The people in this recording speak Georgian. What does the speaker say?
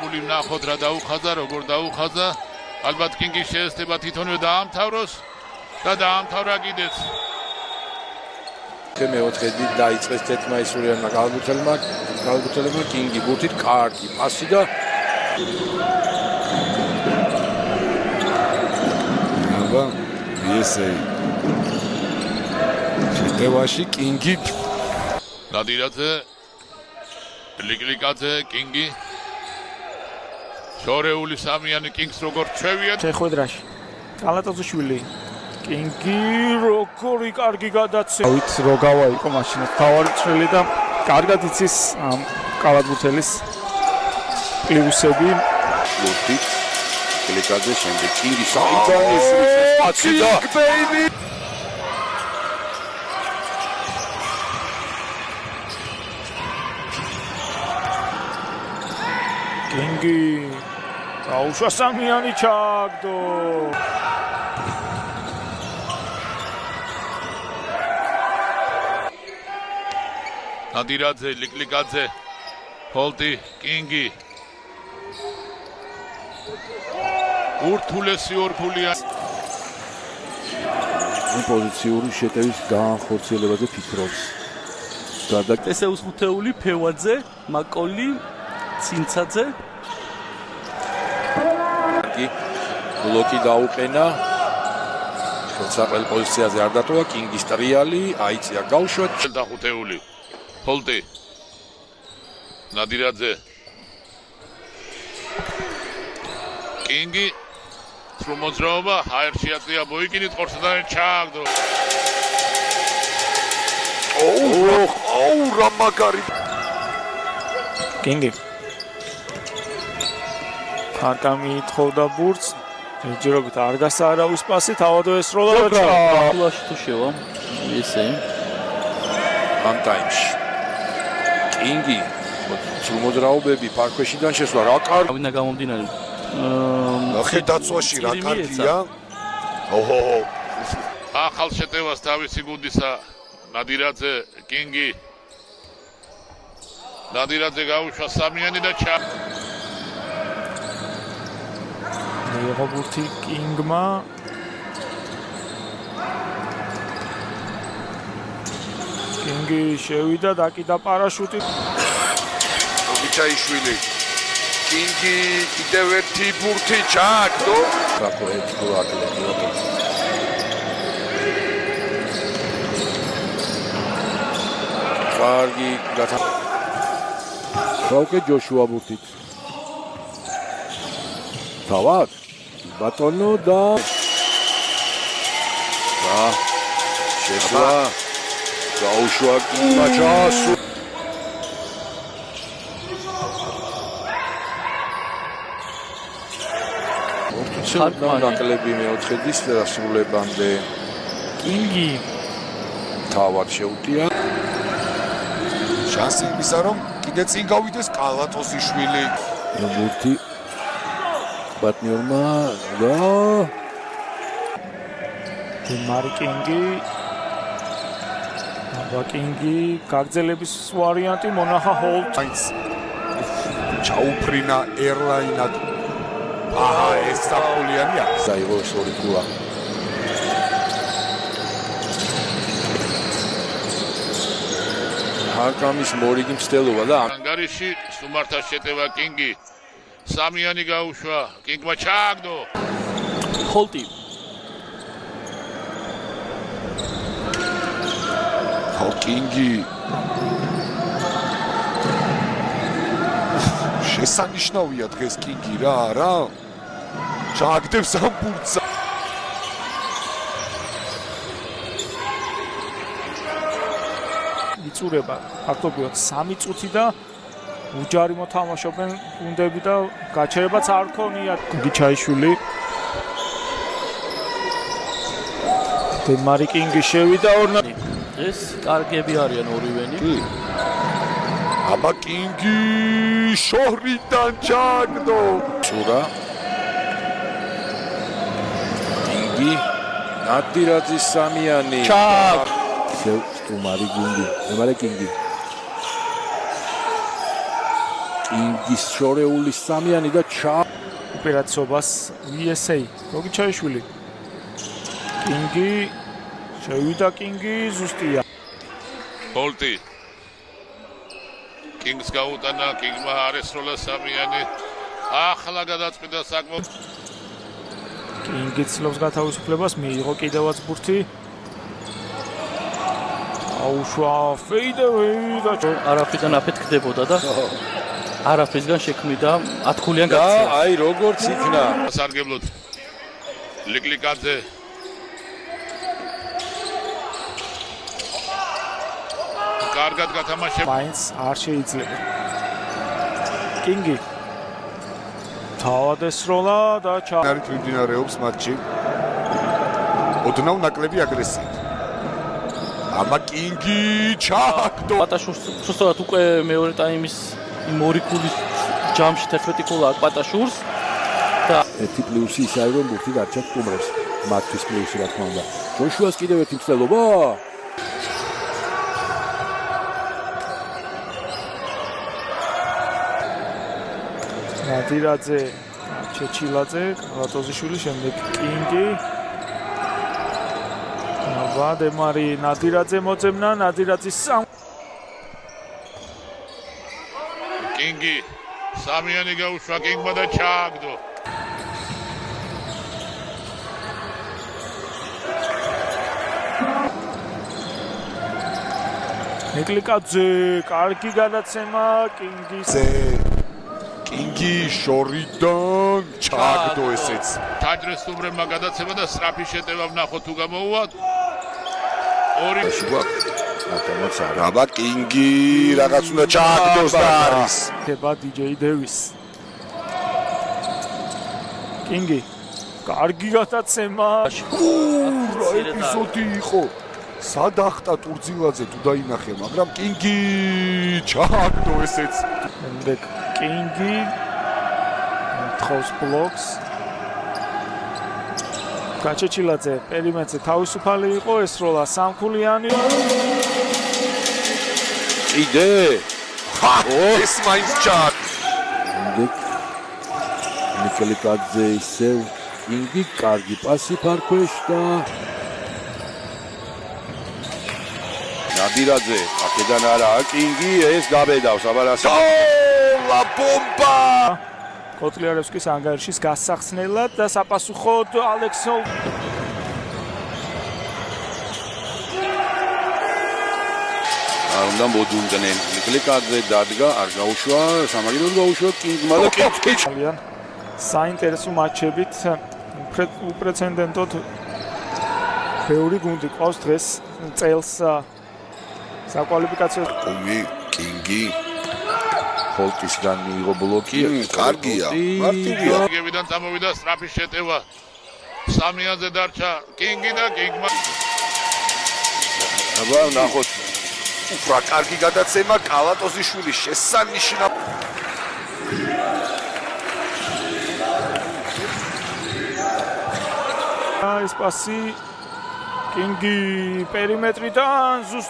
გადაღებული ვნახოთ რა დაუხადა, როგორ დაუხადა. ალბათ კინგი შეესწება თვითონვე დაამთავროს და დაამთავრა კიდეც. მეოთხედი დაიწყეს თეთრმაისურიანმა გალბუთელებმა კინგი ბურთით კარგი პასი და აბა ესეი შეტევაში კინგი ნადირაძე ლიკლიკაძე კინგი შორეული სამიანი კინგს როგორ ჩვევია შეხვედრაში კალატოზიშვილი კინგი როგორი კარგი გადაცემა ავით როგავა იყო მაშინაც თავარი წვრილი და კარგად იცის ამ კალათბურთელის პლუსები ბურთით ლიკლიკაძე შემდეგ კინგი საიტანის პასი და კინგი დაუშვა სამიანი ჩაგდო ნადირაძე ლიკლიკაძე ჰოლტი კინგი ურთულესი ორფულია პოზიციური შეტევის განხორციელებაზე ფიქრობს ესეუს ხუთეული ფევაძე მაკოლი ცინცაძე ბლოკი დაუყენა ხელსაყრელ პოზიციაზე არ დატოვა კინგის ტრიალი აიწია გავშვა დახუთეული ჰოლტი ნადირაძე კინგი სრუმოძრაობა ჰაერში აწია ბოიკინი წყორსადან ჩააგდო ოუ რა მაგარი კინგი ფარკამი თხოვდა ბურთს ჯერობით არ გასაარავის პასი თავადო ესროლა და ფულაში თუ შევა ესე ამ ტაიმში კინგი სრუმოძრაობები ფარქვეშიდან შესვლა რა კარგი ავინა გამომდინარე ნახე დაცვაში რა კარგია ოჰო ახალ შეტევას თავისი გუნდისა ნადირაძე კინგი ნადირაძე გაუშვა სამიანი და მიიღო ბურთი კინგმა კინგი შევიდა დაკიდა პარაშუტი ობიჩაიშვილი კინგი კიდევ ერთი ბურთი ჩააგდო რაკო ერთი გოლ აკლდო კარგი გაუკე ჯოშუა ბურთით თავად ბატონო და შეშვა გაუშვა კინგმა ჩასუ ნაკლები მეოთხედის დასრულებამდე კინგი თავად შეუტია შანსი იმისა რომ კიდე წინ გავიდეს კალატოზიშვილი ბურთი პარტნიორმა და დემარი კინგი კინგი გაგრძელების ვარიანტი მონახა ჰოლტს ჩაუფრინა ერლაინად აჰა ეს საფულიანია საიღო ორი ქულა ჰარკამის მორიგი მცდელობა და ანგარიში სტუმართა შეტევა კინგი სამიანი გაუშვა კინგმა ჩააგდო ჰოლტი კინგი შესანიშნავია დღეს კინგი რა არა ჩააგდებს ამ ბურთს იწურება ფაქტობრივად 3 წუთი და უჯარი მოთამაშობენ გუნდები და გაჩერებაც არ ქონია გიჩაიშვილი დემარი კინგი შევიდა ეს კარგები არიან ორივენი აბა კინგი შორიდან ჩაგდო ცურა კინგი ნადირაძის სამიანი სტუმარი გუნდი დემარი კინგი კინგის შორეული სამიანი და უპირატესობას VSA გოგიჩაიშვილი. კინგი შევიდა კინგი ზუსტია. ჰოლტი კინგს გაუტანა, კინგმა არ ესროლა სამიანი. ახლა გადაწყვიტა საკმაოდ კინგი ცდილობს გათავისუფლებას, მიიღო კიდევაც ბურთი. აუშვა ფეიდევეი და არაფრიდან აფეთქდებოდა და არაფრისგან შექმნიდა 10 ქულიან და გაქცევა. აი როგორც იქნა სარგებლოდ ლიკლიკაძე კარგად გათამაშება. მაინც არ შეიძლება. კინგი თავად ესროლა და არის მიმდინარეობს მატჩი. ოდნავ ნაკლები აგრესია. ამა კინგი ჩაგდო. პატაშურს უბრალოდ უკვე მეორე ტაიმის იმ ორი ქულის ჯამში 11 ქულა აქვს პატაშურს და ერთი პლუსი ის არის რომ ბურთი დარჩათ სტუმრებს. მათთვის პლუსი რა თქმა უნდა. ჯოშუას კიდევ ერთი მცდელობა. ნადირაძე, ჩეჩილაძე, კალატოზიშვილი, შემდეგ კინგი. ვადემარი ნადირაძე მოძებნა, ნადირაძის კინგი სამიანი გაუშვა კინგმა და ჩააგდო. ნიკლიკაძე, კარგი გადაცემა, კინგის კინგი შორიდან ჩაგდო ესეც. ჩაჯრეს სტუმრებმა გადაცემა და სწრაფი შეტევა ვნახოთ თუ გამოუვა. ორი აბა კინგი რაღაც უნდა ჩაგდოს და არის. ხება DJ დევის. კინგი, კარგი გადაცემა. რა ეპიზოდი იყო. სადახტა ტურძილაძე თუ დაინახე, მაგრამ კინგი ჩაგდო ესეც. შემდეგ კინგი თხოვს ბლოკს. გაჩეჩილაძე პერიმეტრზე თავისუფალი იყო, ესროლა სამქულიანი. იდე ეს მაინც ჩაგ. ნიკოლიკაძე ისევ კინგი კარგი პასი ფარქვეშ და ნადირაძე აქედან არაა კინგი ეს გაბედავს აბარასა. ლა ბომბა! კოტლიარევსკის ანგარიშის გასახსნელად და საპასუხოდ ალექსო არ უნდა მოდუნდნენ. ნიკოლიკაძე დადგა, არ გაუშვა, სამაგიეროდ გაუშვა კინგმა და კინგი ძალიან საინტერესო მატჩებით უპრეცედენტოდ ბევრი გუნდი ყავს დღეს წელს საკვალიფიკაციო კინგი ჰოლტისგან მიიღო ბლოკი. კარგია. მარტივია. კინგებიდან წამოვიდა სწრაფი შეტევა. სამიანზე დარჩა კინგი და კინგმა აბა ნახოთ. უფრა კარგი გადაცემა კალატოზიშვილი შესანიშნა. ეს პასი კინგი პერიმეტრიდან ზუსტ